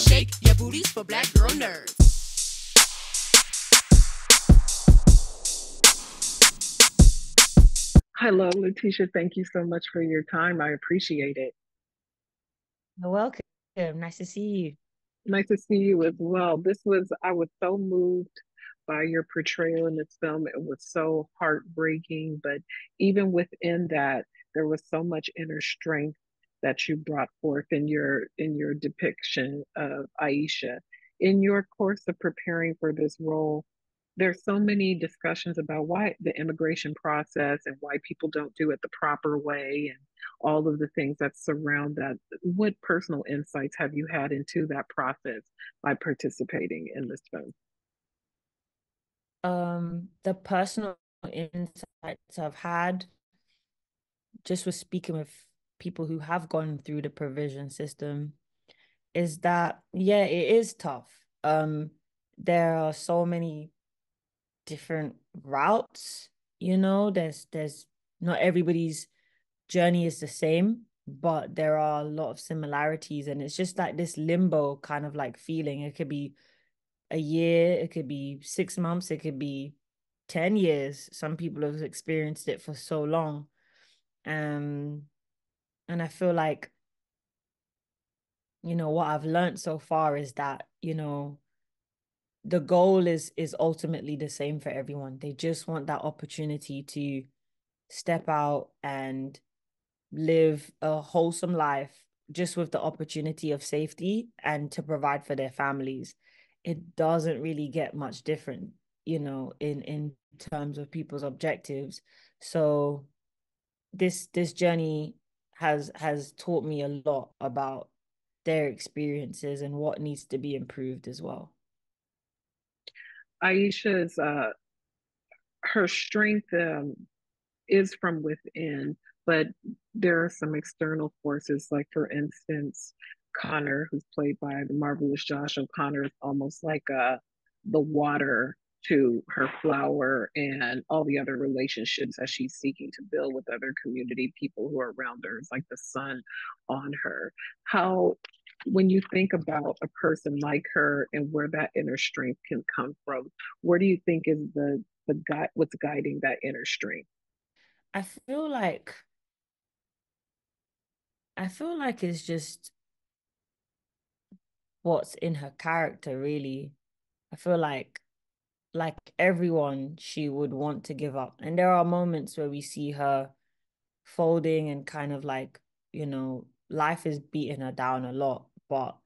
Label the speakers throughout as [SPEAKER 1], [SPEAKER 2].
[SPEAKER 1] shake your booties for black girl nerds.
[SPEAKER 2] Hello, Letitia. Thank you so much for your time. I appreciate it.
[SPEAKER 3] You're welcome. Nice to see you.
[SPEAKER 2] Nice to see you as well. I was so moved by your portrayal in this film. It was so heartbreaking, but even within that, there was so much inner strength that you brought forth in your depiction of Aisha. In your course of preparing for this role, there's so many discussions about why the immigration process and why people don't do it the proper way and all of the things that surround that. What personal insights have you had into that process by participating in this film?
[SPEAKER 3] The personal insights I've had just with speaking with people who have gone through the provision system is that yeah, it is tough. There are so many different routes, there's not everybody's journey is the same, but there are a lot of similarities, and it's just like this limbo kind of like feeling. It could be a year, it could be 6 months, it could be 10 years. Some people have experienced it for so long. Um, and I feel like, what I've learned so far is that, the goal is ultimately the same for everyone. They just want that opportunity to step out and live a wholesome life just with the opportunity of safety and to provide for their families. It doesn't really get much different, in terms of people's objectives. So this journey has taught me a lot about their experiences and what needs to be improved as well.
[SPEAKER 2] Aisha's her strength is from within, but there are some external forces, like for instance, Connor, who's played by the marvelous Josh O'Connor, is almost like the water to her flower and all the other relationships that she's seeking to build with other community people who are around her. It's like the sun on her. How, when you think about a person like her and where that inner strength can come from, where do you think is the guide, what's guiding that inner strength?
[SPEAKER 3] I feel like I feel like it's just what's in her character, really. I feel like everyone, she would want to give up. And there are moments where we see her folding and kind of like, life is beating her down a lot, but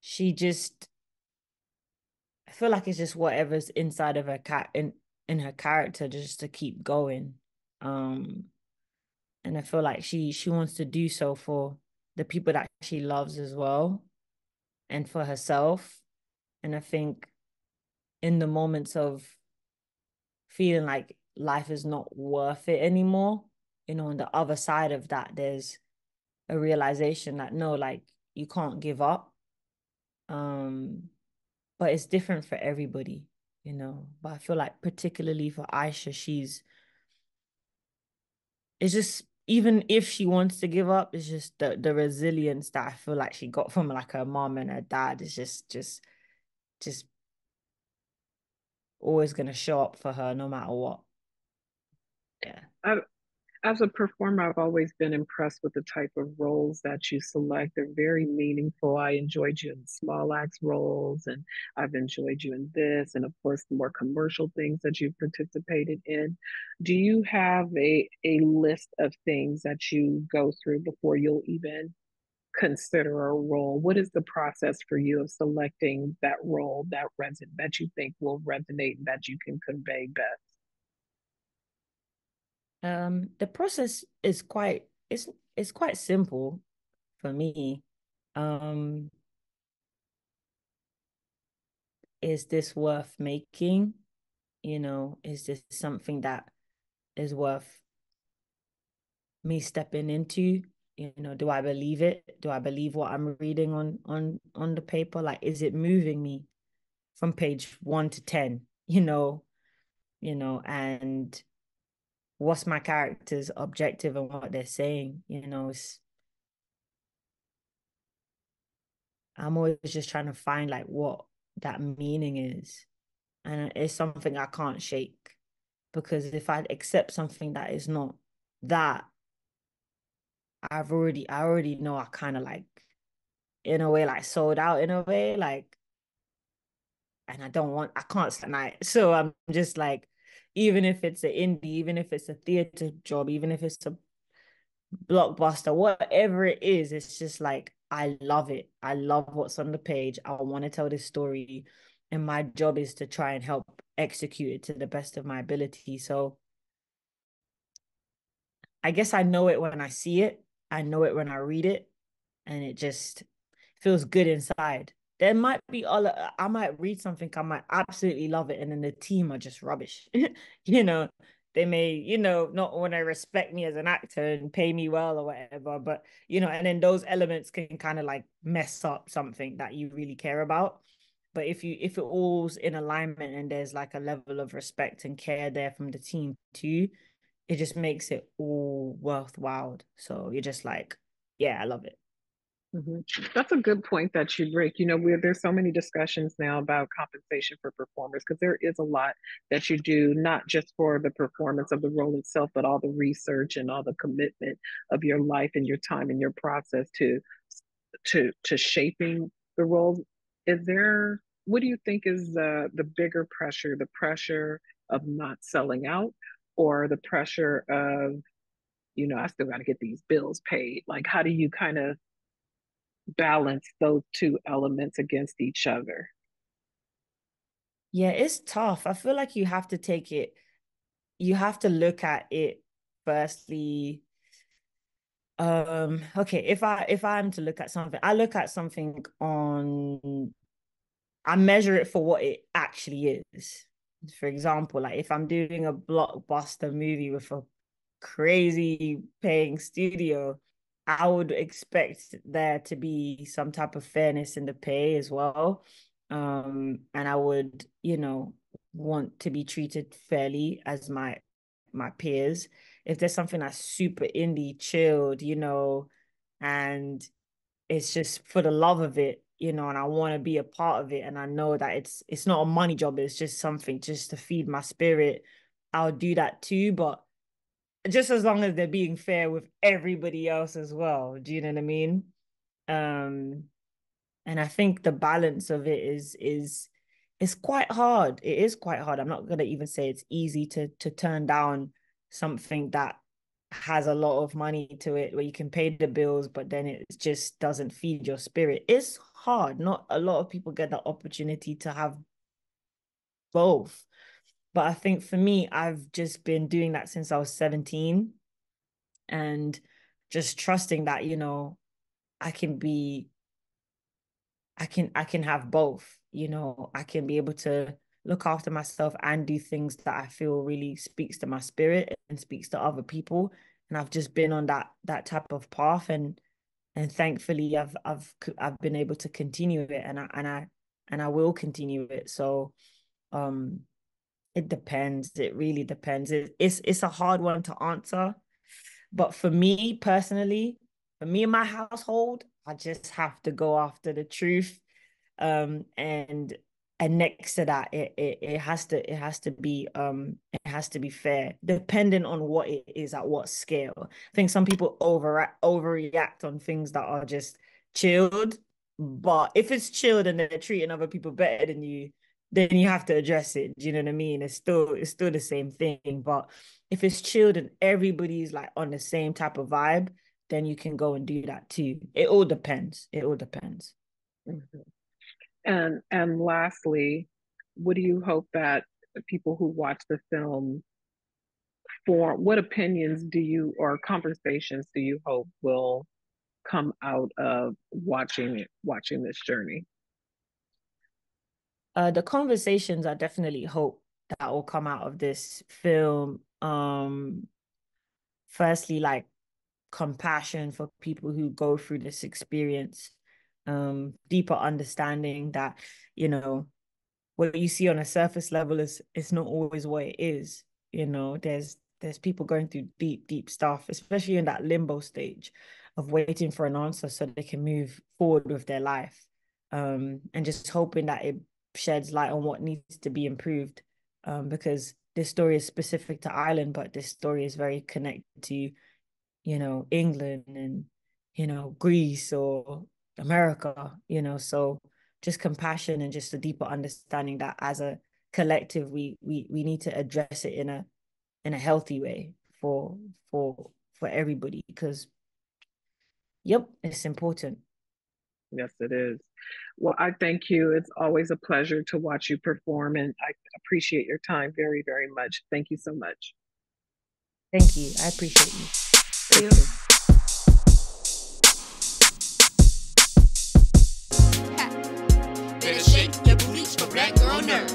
[SPEAKER 3] she just, I feel like it's just whatever's inside of her in her character just to keep going. Um, and I feel like she wants to do so for the people that she loves as well and for herself. And I think in the moments of feeling like life is not worth it anymore, on the other side of that, there's a realization that no, like you can't give up. Um, but it's different for everybody. But I feel like particularly for Aisha, it's just even if she wants to give up, it's just the resilience that I feel like she got from like her mom and her dad is just always gonna show up for her no matter what. Yeah.
[SPEAKER 2] I, as a performer, I've always been impressed with the type of roles that you select. They're very meaningful. I enjoyed you in small acts roles, and I've enjoyed you in this, and of course, the more commercial things that you've participated in. Do you have a list of things that you go through before you'll even consider a role? What is the process for you of selecting that role that you think will resonate and that you can convey best?
[SPEAKER 3] The process is it's quite simple for me. Um, is this worth making? Is this something that is worth me stepping into? Do I believe it? Do I believe what I'm reading on the paper? Like, is it moving me from page 1 to 10? And what's my character's objective and what they're saying? I'm always just trying to find like what that meaning is. And it's something I can't shake, because if I accept something that is not that, I already know I kind of like, in a way, like sold out in a way, like, and I can't stand night. So I'm just like, even if it's an indie, even if it's a theater job, even if it's a blockbuster, whatever it is, it's just like, I love it. I love what's on the page. I want to tell this story. And my job is to try and help execute it to the best of my ability. So I guess I know it when I see it. I know it when I read it, and it just feels good inside. There might be I might read something, I might absolutely love it, and then the team are just rubbish. You know, they may, not want to respect me as an actor and pay me well or whatever, but and then those elements can kind of like mess up something that you really care about. But if it all's in alignment and there's like a level of respect and care there from the team too, it just makes it all worthwhile. So you're just like, yeah, I love it.
[SPEAKER 2] Mhm. That's a good point that you break. There's so many discussions now about compensation for performers because there is a lot that you do, not just for the performance of the role itself, but all the research and all the commitment of your life and your time and your process to shaping the role. What do you think is the bigger pressure, the pressure of not selling out, or the pressure of, I still got to get these bills paid? Like, how do you kind of balance those two elements against each other?
[SPEAKER 3] Yeah, it's tough. I feel like you have to look at it firstly. Okay, if I'm to look at something, I look at something on I measure it for what it actually is. For example, like if I'm doing a blockbuster movie with a crazy paying studio, I would expect there to be some type of fairness in the pay as well. And I would, want to be treated fairly as my peers. If there's something that's super indie, chilled, and it's just for the love of it, and I want to be a part of it, and I know that it's not a money job, it's just something just to feed my spirit. I'll do that too, but just as long as they're being fair with everybody else as well. Do you know what I mean? Um, and I think the balance of it is it's quite hard. It is quite hard. I'm not gonna even say it's easy to turn down something that has a lot of money to it where you can pay the bills, but then it just doesn't feed your spirit. It's hard. Not a lot of people get the opportunity to have both. But I think for me, I've just been doing that since I was 17, and just trusting that, I can be I can have both, I can be able to look after myself and do things that I feel really speaks to my spirit and speaks to other people. And I've just been on that type of path, and thankfully I've been able to continue it, and I will continue it. So um it depends. It really depends. It's a hard one to answer. But for me personally, for me and my household, I just have to go after the truth. And next to that, it has to be fair, depending on what it is at what scale. I think some people overreact on things that are just chilled, but if it's chilled and they're treating other people better than you, then you have to address it. Do you know what I mean? It's still the same thing. But if it's chilled and everybody's like on the same type of vibe, then you can go and do that too. It all depends. It all depends.
[SPEAKER 2] Mhm. And lastly, what do you hope that the people who watch the film form? What opinions do you or conversations do you hope will come out of watching this journey?
[SPEAKER 3] The conversations I definitely hope that will come out of this film. Firstly, like compassion for people who go through this experience, deeper understanding that, what you see on a surface level is not always what it is. There's people going through deep, deep stuff, especially in that limbo stage of waiting for an answer so they can move forward with their life. and just hoping that it sheds light on what needs to be improved, because this story is specific to Ireland, but this story is very connected to, England and, Greece or America, so just compassion and just a deeper understanding that as a collective, we need to address it in a healthy way for everybody, because it's important.
[SPEAKER 2] Yes, it is. Well, I thank you. It's always a pleasure to watch you perform, and I appreciate your time very, very much. Thank you so much.
[SPEAKER 3] Thank you. I appreciate you.
[SPEAKER 2] See you.
[SPEAKER 1] Better shake your booties for black girl nerves.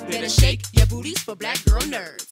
[SPEAKER 1] Better shake your booties for black girl nerves.